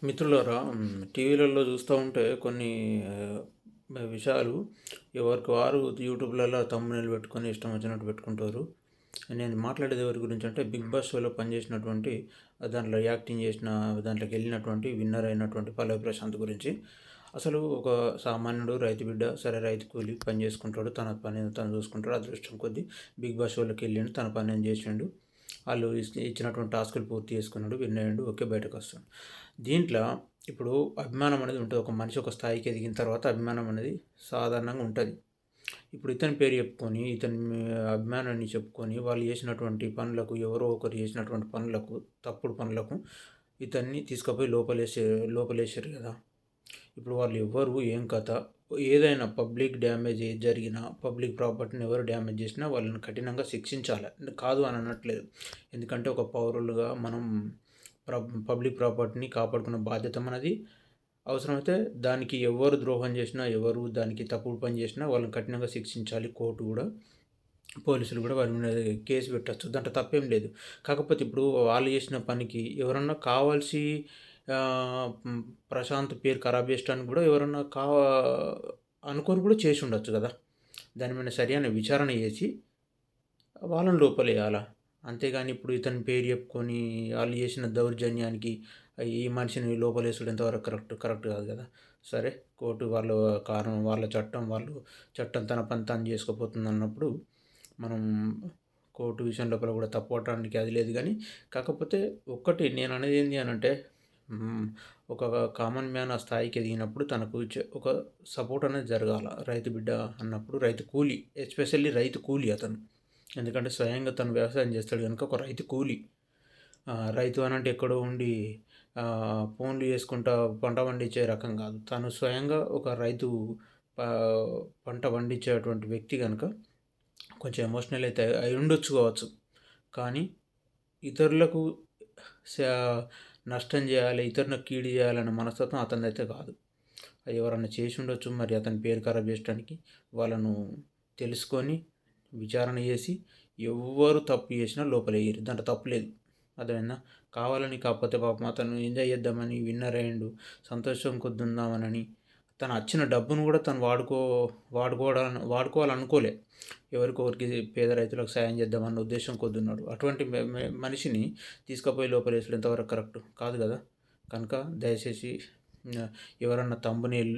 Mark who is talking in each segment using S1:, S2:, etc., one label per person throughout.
S1: మిత్రులారా, టీవీలలో చూస్తూ ఉంటే కొన్ని విషయాలు ఎవరికి వారు యూట్యూబ్లలో తమ్ముళ్ళు పెట్టుకొని ఇష్టం వచ్చినట్టు పెట్టుకుంటారు. నేను మాట్లాడేది ఎవరి గురించి అంటే బిగ్ బాస్ షోలో పనిచేసినటువంటి, దాంట్లో యాక్టింగ్ చేసిన, దాంట్లోకి వెళ్ళినటువంటి విన్నర్ అయినటువంటి పల్లవి ప్రశాంత్ గురించి. అసలు ఒక సామాన్యుడు రైతు బిడ్డ, సరే రైతు కూలి పని చేసుకుంటాడు, తన పని తను చూసుకుంటాడు. అదృష్టం కొద్దీ బిగ్ బాస్ షోలోకి వెళ్ళిండు, తన పని నేను చేసిండు. వాళ్ళు ఇచ్చినటువంటి టాస్కులు పూర్తి చేసుకున్నాడు, విన్ అయ్యాడు, ఓకే, బయటకు వస్తాడు. దీంట్లో ఇప్పుడు అభిమానం అనేది ఉంటుంది. ఒక మనిషి ఒక స్థాయికి ఎదిగిన తర్వాత అభిమానం అనేది సాధారణంగా ఉంటుంది. ఇప్పుడు ఇతని పేరు చెప్పుకొని, ఇతని అభిమానాన్ని చెప్పుకొని, వాళ్ళు చేసినటువంటి పనులకు, ఎవరో ఒకరు చేసినటువంటి పనులకు, తప్పుడు పనులకు ఇతన్ని తీసుకుపోయి లోపలేసారు కదా. ఇప్పుడు వాళ్ళు ఎవ్వరు, ఏం కథ, ఏదైనా పబ్లిక్ డ్యామేజ్ ఏది జరిగినా, పబ్లిక్ ప్రాపర్టీని ఎవరు డ్యామేజ్ చేసినా వాళ్ళని కఠినంగా శిక్షించాలి. కాదు అని అనట్లేదు. ఎందుకంటే ఒక పౌరులుగా మనం పబ్లిక్ ప్రాపర్టీని కాపాడుకున్న బాధ్యత మనది. అవసరమైతే దానికి ఎవరు ద్రోహం చేసినా, ఎవరు దానికి తప్పుడు పని చేసినా వాళ్ళని కఠినంగా శిక్షించాలి. కోర్టు కూడా, పోలీసులు కూడా వారి మీద కేసు పెట్టచ్చు, దాంట్లో తప్పేం లేదు. కాకపోతే ఇప్పుడు వాళ్ళు చేసిన పనికి ఎవరన్నా కావాల్సి ప్రశాంత్ పేరు ఖరాబ్ చేయడానికి కూడా ఎవరన్నా అనుకొని కూడా చేసి ఉండొచ్చు కదా. దాని మీద సరైన విచారణ చేసి వాళ్ళని లోపలేయాలా. అంతేగాని ఇప్పుడు ఇతని పేరు చెప్పుకొని వాళ్ళు చేసిన దౌర్జన్యానికి ఈ మనిషిని లోపలేసుడు ఎంతవరకు కరెక్ట్ కాదు కదా. సరే, కోర్టు వాళ్ళు కారణం, వాళ్ళ చట్టం తన పని తాను చేసుకోపోతుంది అన్నప్పుడు మనం కోర్టు విషయం లోపల కూడా తప్పవటానికి అది లేదు. కానీ కాకపోతే ఒక్కటి నేను అనేది ఏంటి అని అంటే, ఒక కామన్ మ్యాన్ ఆ స్థాయికి ఎదిగినప్పుడు తనకు ఒక సపోర్ట్ అనేది జరగాల. రైతు బిడ్డ అన్నప్పుడు, రైతు కూలి, ఎస్పెషల్లీ రైతు కూలి అతను. ఎందుకంటే స్వయంగా తను వ్యవసాయం చేస్తాడు కనుక ఒక రైతు కూలి. రైతు అనంటే ఎక్కడో ఉండి ఫోన్లు చేసుకుంటా పంట పండించే రకం కాదు. తను స్వయంగా ఒక రైతు పంట పండించేటువంటి వ్యక్తి కనుక కొంచెం ఎమోషనల్ అయితే అయి ఉండొచ్చు కావచ్చు. కానీ ఇతరులకు నష్టం చేయాలి, ఇతరులకు కీడు చేయాలన్న మనస్తత్వం అతనిది అయితే కాదు. అది ఎవరన్నా చేసి ఉండొచ్చు, మరి అతని పేరు ఖరాబ్ చేయడానికి. వాళ్ళను తెలుసుకొని విచారణ చేసి ఎవ్వరు తప్పు చేసినా లోపలేయరు, దాంట్లో తప్పు లేదు. అర్థమైందా. కావాలని, కాకపోతే పాపం అతను ఎంజాయ్ చేద్దామని, విన్నర్ అయ్యిండు, సంతోషం కొద్ది ఉందామని తను వచ్చిన డబ్బును కూడా తను వాడుకోవాలనుకోలే. ఎవరికొకరికి పేద రైతులకు సాయం చేద్దామన్న ఉద్దేశం కొద్ది ఉన్నాడు. అటువంటి మనిషిని తీసుకుపోయి లోపలేసుడు ఎంతవరకు కరెక్ట్ కాదు కదా. కనుక దయచేసి ఎవరన్నా తంబునేల్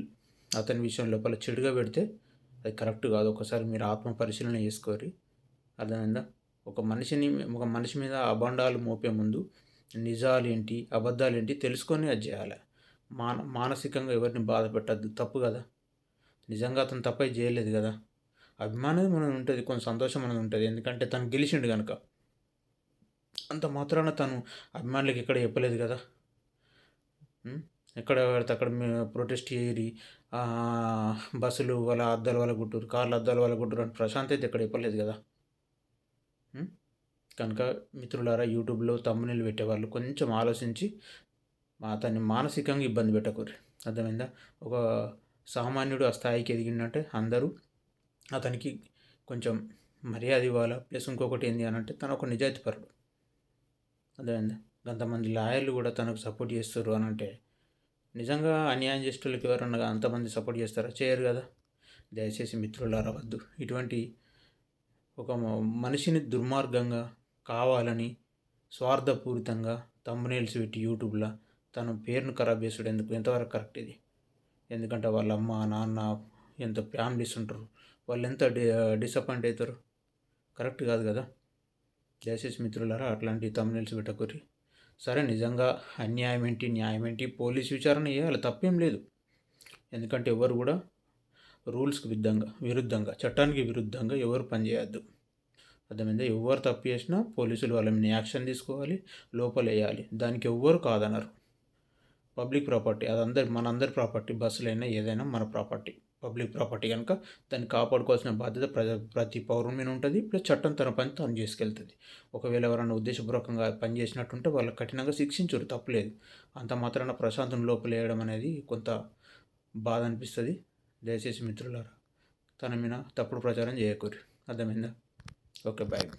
S1: అతని విషయం లోపల చెడుగా పెడితే అది కరెక్ట్ కాదు. ఒకసారి మీరు ఆత్మ పరిశీలన చేసుకోరి. అర్థమైందా. ఒక మనిషి మీద అభండాలు మోపే ముందు నిజాలు ఏంటి, అబద్ధాలు ఏంటి తెలుసుకొని అది చేయాలి. మానసికంగా ఎవరిని బాధ పెట్టద్దు, తప్పు కదా. నిజంగా అతను తప్పై చేయలేదు కదా. అభిమానం మనది ఉంటుంది, కొంచెం సంతోషం అనేది ఉంటుంది. ఎందుకంటే తను గెలిచిండు కనుక. అంత మాత్రాన తను అభిమానులకి ఎక్కడ చెప్పలేదు కదా. ఎక్కడ పడితే అక్కడ ప్రొటెస్ట్ చేయరి, బస్సులు వాళ్ళ అద్దాలు వాళ్ళ గుట్టూరు, కార్ల అద్దాలు వాళ్ళ గుట్టూరు అని ప్రశాంత్ అయితే ఎక్కడ చెప్పలేదు కదా. కనుక మిత్రులారా, యూట్యూబ్లో తమ్ముళ్ళు పెట్టేవాళ్ళు కొంచెం ఆలోచించి అతన్ని మానసికంగా ఇబ్బంది పెట్టకూడదు. అర్థమైందా. ఒక సామాన్యుడు ఆ స్థాయికి ఎదిగిందంటే అందరూ అతనికి కొంచెం మర్యాద ఇవ్వాలా. ప్లస్ ఇంకొకటి ఏంటి అని అంటే, తను ఒక నిజాయితీపరుడు. అర్థమైందా. అంతమంది లాయర్లు కూడా తనకు సపోర్ట్ చేస్తారు అని అంటే, నిజంగా అన్యాయం చేసేటోళ్ళకి ఎవరన్నా అంతమంది సపోర్ట్ చేస్తారా? చేయరు కదా. దయచేసి మిత్రులారా, వద్దు ఇటువంటి ఒక మనిషిని దుర్మార్గంగా కావాలని స్వార్థపూరితంగా థంబ్నెయిల్స్ పెట్టి యూట్యూబ్లో తన పేరును ఖరాబ్ చేసుడు ఎంతవరకు కరెక్ట్ ఇది. ఎందుకంటే వాళ్ళ అమ్మ నాన్న ఎంత ఫ్యామిలీస్ ఉంటారు, వాళ్ళు ఎంత డిసప్పాయింట్ అవుతారు. కరెక్ట్ కాదు కదా. దయచేసి మిత్రులారా, అట్లాంటి థంబ్నెయిల్స్ పెట్టకూరి. సరే, నిజంగా అన్యాయం ఏంటి, న్యాయం ఏంటి, పోలీసు విచారణ చేయాలి, తప్పేం లేదు. ఎందుకంటే ఎవరు కూడా రూల్స్కి విరుద్ధంగా, చట్టానికి విరుద్ధంగా ఎవరు పనిచేయద్దు. అర్థమైందా. ఎవరు తప్పు చేసినా పోలీసులు వాళ్ళ మీద యాక్షన్ తీసుకోవాలి, లోపలేయాలి. దానికి ఎవ్వరు కాదన్నారు. పబ్లిక్ ప్రాపర్టీ అది మనందరి ప్రాపర్టీ. బస్సులైనా ఏదైనా మన ప్రాపర్టీ, పబ్లిక్ ప్రాపర్టీ కనుక దాన్ని కాపాడుకోవాల్సిన బాధ్యత ప్రతి పౌరుని మీద ఉంటుంది. ప్లస్ చట్టం తన పని తాను చేసుకెళ్తుంది. ఒకవేళ ఎవరైనా ఉద్దేశపూర్వకంగా పని చేసినట్టుంటే వాళ్ళకి కఠినంగా శిక్షించరు, తప్పులేదు. అంత మాత్రాన ప్రశాంతం లోపలేయడం అనేది కొంత బాధ అనిపిస్తుంది. దయచేసి మిత్రులారా, తన మీద తప్పుడు ప్రచారం చేయకూడదు. అర్థమైందా. Okay, bye.